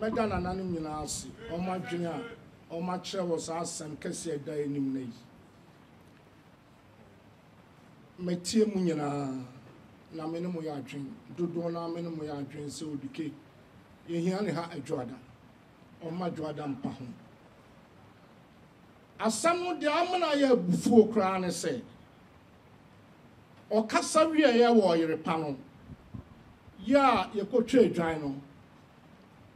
Medana nanim nyina ase oma dwen a oma kire wo sa asem kese da enim na yi metie mu nyina na me ne mo ya dwen dodo na me ne mo ya dwen se Odike yehia ne ha adwoada oma adwoada mpa ho asam no de amana ya bufuo kra ne se o kasa wie ya wo yere pa no ya ye ko twa adwan no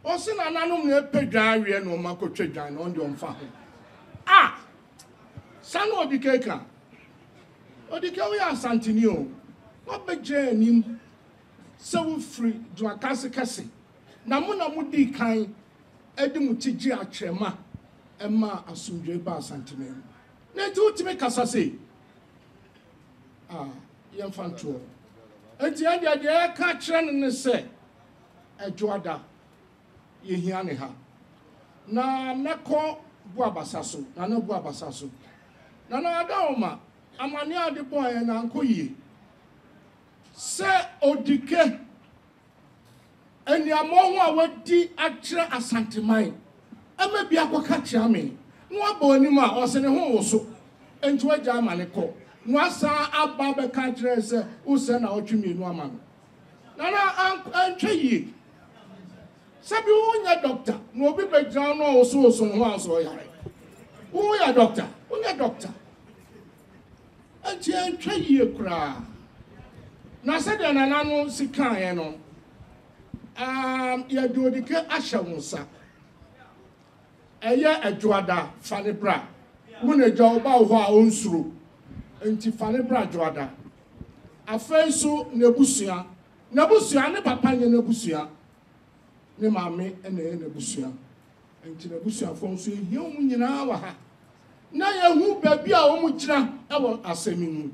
o se na nanom na pedwan wie no ma ko twa adwan no nde mfa ho sanu Odike ka Odike we asantini o obegye anim se wo free do akase kase na mo di kan edi mu tigi akyerema ema asundwe ba asantini na ti utime kasa se yem fanto enti ade de ka kyerɛ ne se adwoada yehia ne ha na meko bu abasa so na na bu abasa so na na adawoma amani ade boy na nkoyie se Odike eni amohu a wadi akyerɛ asanteman ema bia kwaka kyerɛ me no aba onim a ɔse ne ho woso enti wagya amane kɔ no asa aba be ka kyerɛ se use na otwemi nu ama no na antwe yie sabi wonya doctor no obi be gyina no woso no ho aso yare wo ya doctor wonya doctor enti antwe yie kura na se de na no sikan ye no ya de Odike ahya wonsa eye adwoada fane bra mu na gya oba ho a onsuro enti fane bra adwoada afenso nebusua ne papa nye nebusua ne maame ene nebusua enti nebusua fo nso ehia mu nyina wa ha na yehu baabi a wo mu gyina ewo asemimu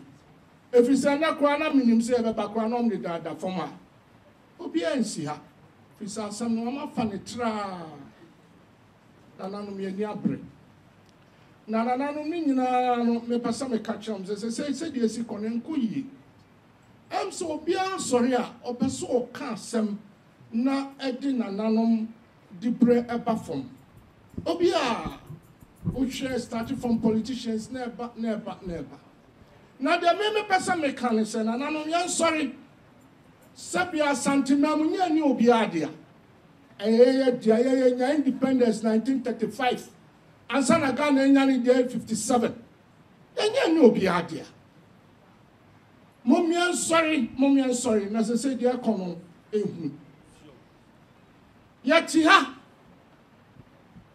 efisa na kora na minim se ebe bakora no mde da foma obi ansi ha fisa asam no ma fa ne tra na nanu me ni abre na nanu ni nyina no me pasa me ka kyerem se de esi konen koyi em so obi ansori a obeso oka asem na edi na nanu dibre eba fom obi a o share starting from politicians never na de me pesa me kan se na nanu yan sorry sabia santimam nya ni obi ade a eye nya independence 1935 ansa na Ghana nya ni day 57 enya ni obi ade a momian sorry na se de kono ehu yati ha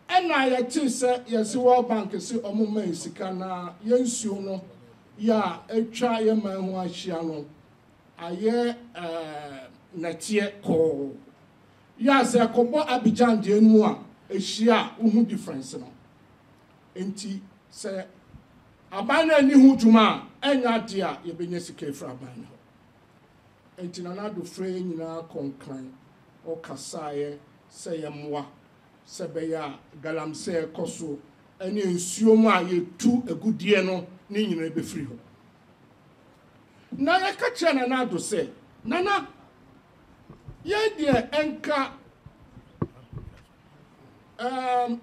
ena yati se yesi World Bank se omuma esika na yensuo no ya etwa ye man ho ahia no aye natie ko ya se kobo Abidjan de enu a ehia uhu difference no enti se abana ni hu dwuma enya de a ye benya sika fra abana enti na do frɛ nyina konkan o kasaye se ye moa se be ya galamse koso ene nsuo mu a ye tu agudie no ni nyina be firi ho na ya ka kyerɛ na do se nana ye de enka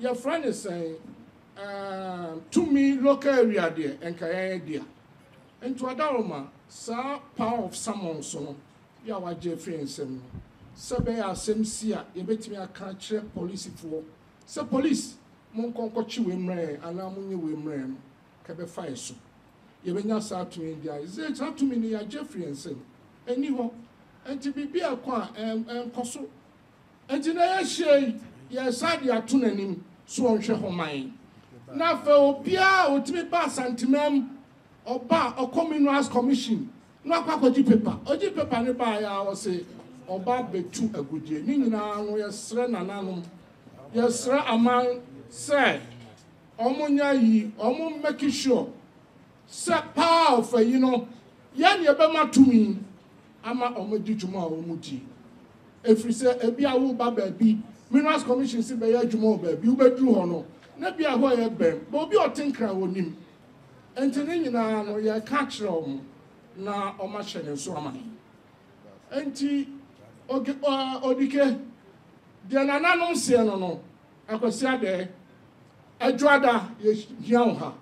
your friend is saying to me local area there enka ya dia ento adawoma sa power of someone so ya wa je friends no se be ya semsi a ye betimi aka kyerɛ police fo se police mon konkochi we mre ana munye we mre no ka be fire so ye benya sa to India is it to me ya Jeffrey ensen eni ho enti bibia kwa enkoso enti na ya hye ya sade ato nanim so onhwe homan na fa obia otimi ba santimam oba communal commission no akwakoji paper oji paper ne ba ya wo se oba betu agudie ni nyina no yesre nananom yesre aman se omunya yi omu make sure se power of you know yan ye be matumi ama omudi dwuma omudi efri se ebi awu ba baabi minerals commission se be ya dwuma baabi u bedru ho no na bia ho ye bem but obi otenkra wonim enti ni nyina no ye ka kire om na o ma hye ne so ama enti Odike deɛ nananom seɛ no akwasi ade adwoada yɛhia ha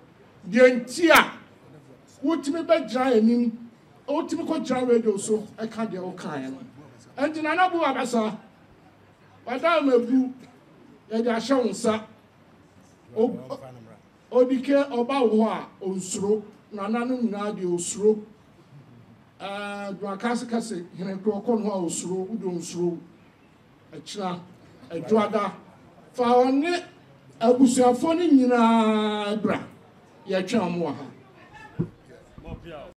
deɛ nti a wotimi bɛgyina anim wotimi kɔgyina radio so ɛka deɛ wokaeɛ no ɛnti nanabu abasa wada mabu yɛde ahyɛ wo nsa Odike ọba wo a onsuro nananom nyinaa de osuro duakase hene kroko no a osuro udo onsuro akira adwoada fa one abusuafo ni nyinaa bra yɛtwa mo ha